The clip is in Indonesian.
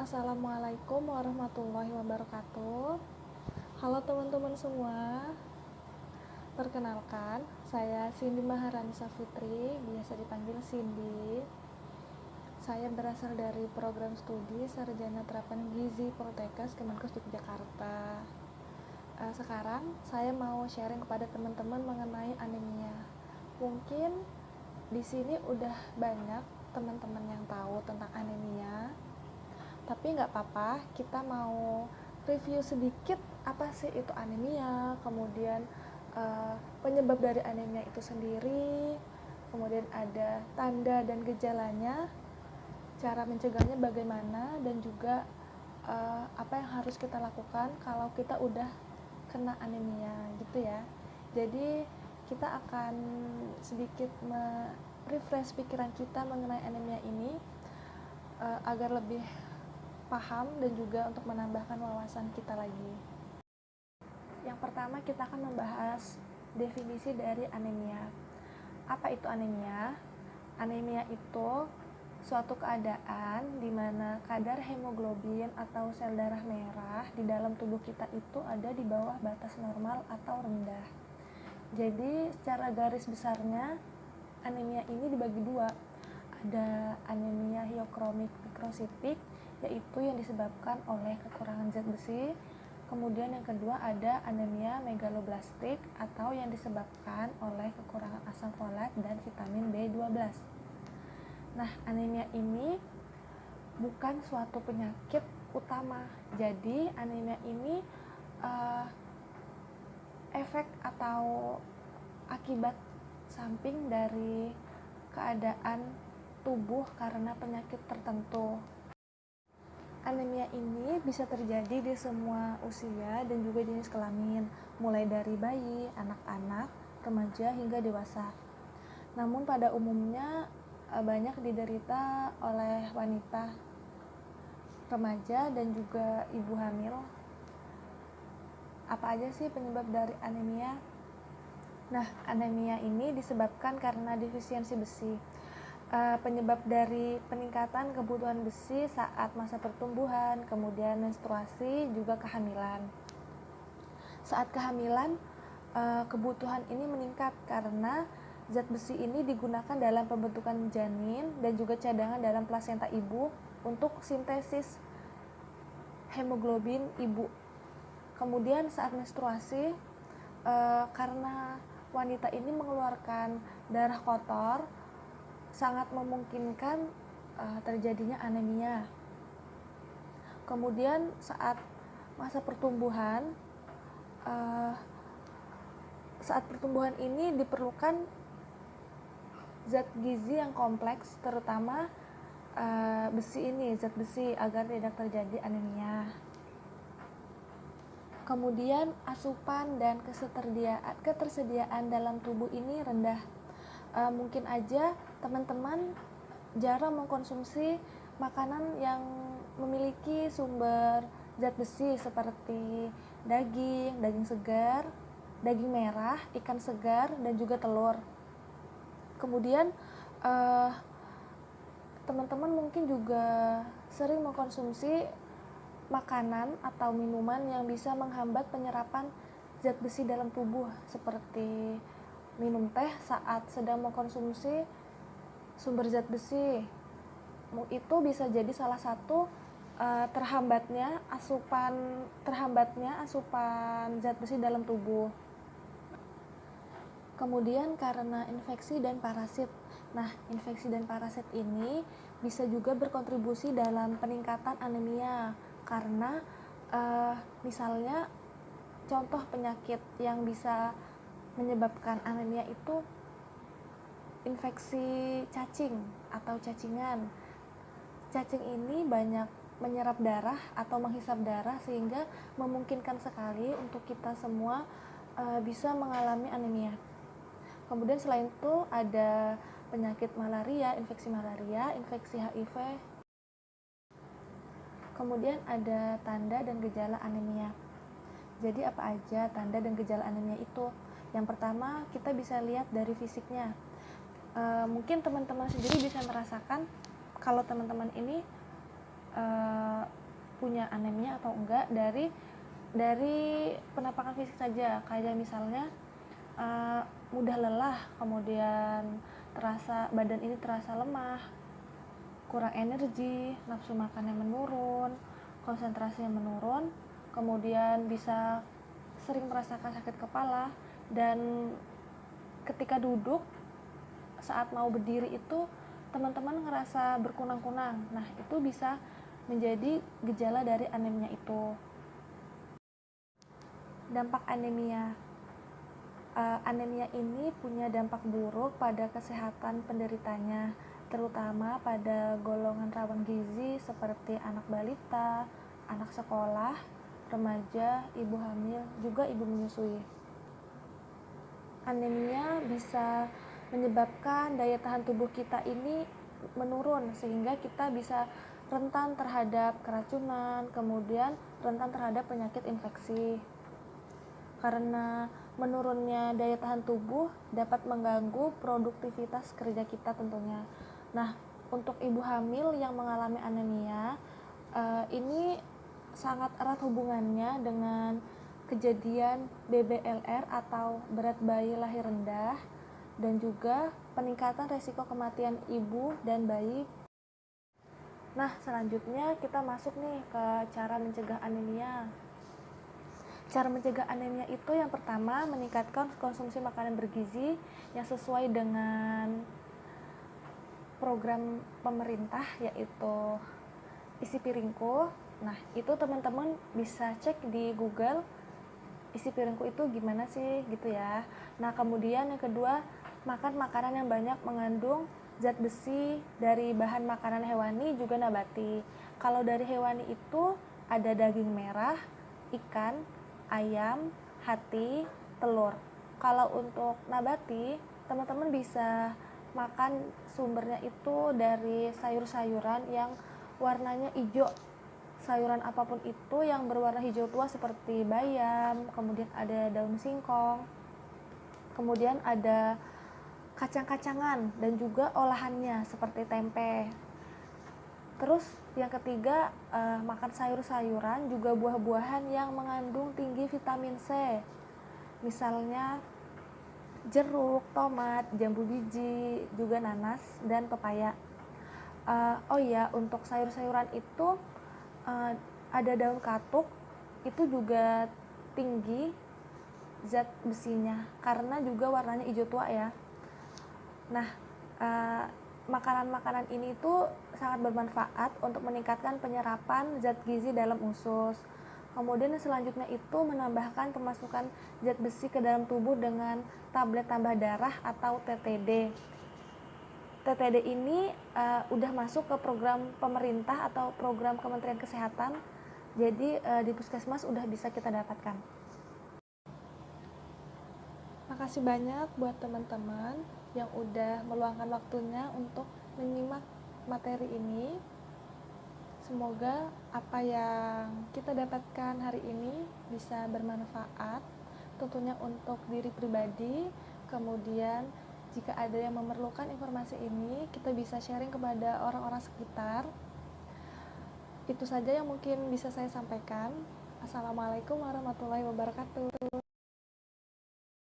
Assalamualaikum warahmatullahi wabarakatuh. Halo teman-teman semua. Perkenalkan, saya Cindy Maharani Safitri, biasa dipanggil Cindy. Saya berasal dari program studi Sarjana Terapan Gizi Poltekkes Kemenkes Yogyakarta. Sekarang saya mau sharing kepada teman-teman mengenai anemia. Mungkin di sini udah banyak teman-teman yang tahu tentang anemia. Tapi nggak apa-apa, kita mau review sedikit apa sih itu anemia, kemudian penyebab dari anemia itu sendiri, kemudian ada tanda dan gejalanya, cara mencegahnya bagaimana, dan juga apa yang harus kita lakukan kalau kita udah kena anemia gitu ya. Jadi kita akan sedikit refresh pikiran kita mengenai anemia ini agar lebih paham dan juga untuk menambahkan wawasan kita lagi. Yang pertama kita akan membahas definisi dari anemia. Apa itu anemia? Anemia itu suatu keadaan di mana kadar hemoglobin atau sel darah merah di dalam tubuh kita itu ada di bawah batas normal atau rendah. Jadi secara garis besarnya anemia ini dibagi dua. Ada anemia hiokromik mikrositik, yaitu yang disebabkan oleh kekurangan zat besi. Kemudian yang kedua ada anemia megaloblastik atau yang disebabkan oleh kekurangan asam folat dan vitamin B12. Nah, anemia ini bukan suatu penyakit utama. Jadi anemia ini efek atau akibat samping dari keadaan tubuh karena penyakit tertentu. Anemia ini bisa terjadi di semua usia dan juga jenis kelamin, mulai dari bayi, anak-anak, remaja hingga dewasa. Namun pada umumnya banyak diderita oleh wanita, remaja dan juga ibu hamil. Apa aja sih penyebab dari anemia? Nah, anemia ini disebabkan karena defisiensi besi. Penyebab dari peningkatan kebutuhan besi saat masa pertumbuhan, kemudian menstruasi, juga kehamilan. Saat kehamilan, kebutuhan ini meningkat karena zat besi ini digunakan dalam pembentukan janin dan juga cadangan dalam plasenta ibu untuk sintesis hemoglobin ibu. Kemudian saat menstruasi, karena wanita ini mengeluarkan darah kotor, sangat memungkinkan terjadinya anemia. Kemudian saat masa pertumbuhan, ini diperlukan zat gizi yang kompleks, terutama zat besi agar tidak terjadi anemia. Kemudian asupan dan ketersediaan dalam tubuh ini rendah. Mungkin aja teman-teman jarang mengkonsumsi makanan yang memiliki sumber zat besi seperti daging segar, daging merah, ikan segar, dan juga telur. Kemudian teman-teman mungkin juga sering mengkonsumsi makanan atau minuman yang bisa menghambat penyerapan zat besi dalam tubuh, seperti minum teh saat sedang mengkonsumsi sumber zat besi. Itu bisa jadi salah satu terhambatnya asupan zat besi dalam tubuh. Kemudian karena infeksi dan parasit. Nah, infeksi dan parasit ini bisa juga berkontribusi dalam peningkatan anemia karena misalnya contoh penyakit yang bisa menyebabkan anemia itu infeksi cacing atau cacingan. Cacing ini banyak menyerap darah atau menghisap darah sehingga memungkinkan sekali untuk kita semua bisa mengalami anemia. Kemudian selain itu ada penyakit malaria, infeksi HIV. Kemudian ada tanda dan gejala anemia. Jadi apa aja tanda dan gejala anemia itu? Yang pertama kita bisa lihat dari fisiknya. Mungkin teman-teman sendiri bisa merasakan kalau teman-teman ini uh, punya anemia atau enggak dari penampakan fisik saja, kayak misalnya mudah lelah, kemudian badan ini terasa lemah, kurang energi, nafsu makannya menurun, konsentrasinya menurun, kemudian bisa sering merasakan sakit kepala, dan ketika duduk saat mau berdiri itu teman-teman ngerasa berkunang-kunang. Nah, itu bisa menjadi gejala dari anemia itu. Dampak anemia. Anemia ini punya dampak buruk pada kesehatan penderitanya, terutama pada golongan rawan gizi seperti anak balita, anak sekolah, remaja, ibu hamil, juga ibu menyusui. Anemia bisa menyebabkan daya tahan tubuh kita ini menurun, sehingga kita bisa rentan terhadap keracunan, kemudian rentan terhadap penyakit infeksi. Karena menurunnya daya tahan tubuh dapat mengganggu produktivitas kerja kita tentunya. Nah, untuk ibu hamil yang mengalami anemia, ini sangat erat hubungannya dengan kejadian BBLR atau berat bayi lahir rendah, dan juga peningkatan resiko kematian ibu dan bayi. Nah, selanjutnya kita masuk nih ke cara mencegah anemia. Cara mencegah anemia itu yang pertama, meningkatkan konsumsi makanan bergizi yang sesuai dengan program pemerintah, yaitu isi piringku. Nah, itu teman-teman bisa cek di Google, isi piringku itu gimana sih gitu ya. Nah, kemudian yang kedua, makan makanan yang banyak mengandung zat besi dari bahan makanan hewani juga nabati. Kalau dari hewani itu ada daging merah, ikan, ayam, hati, telur. Kalau untuk nabati, teman-teman bisa makan sumbernya itu dari sayur-sayuran yang warnanya hijau. Sayuran apapun itu yang berwarna hijau tua seperti bayam, kemudian ada daun singkong, kemudian ada kacang-kacangan dan juga olahannya seperti tempe. Terus yang ketiga, makan sayur-sayuran juga buah-buahan yang mengandung tinggi vitamin C, misalnya jeruk, tomat, jambu biji, juga nanas dan pepaya. Oh iya, untuk sayur-sayuran itu ada daun katuk, itu juga tinggi zat besinya karena juga warnanya hijau tua ya. Nah, makanan-makanan ini tuh sangat bermanfaat untuk meningkatkan penyerapan zat gizi dalam usus. Kemudian selanjutnya itu menambahkan pemasukan zat besi ke dalam tubuh dengan tablet tambah darah atau TTD. TTD ini udah masuk ke program pemerintah atau program Kementerian Kesehatan. Jadi di puskesmas udah bisa kita dapatkan. Makasih banyak buat teman-teman yang udah meluangkan waktunya untuk menyimak materi ini. Semoga apa yang kita dapatkan hari ini bisa bermanfaat, tentunya untuk diri pribadi. Kemudian jika ada yang memerlukan informasi ini, kita bisa sharing kepada orang-orang sekitar. Itu saja yang mungkin bisa saya sampaikan. Assalamualaikum warahmatullahi wabarakatuh.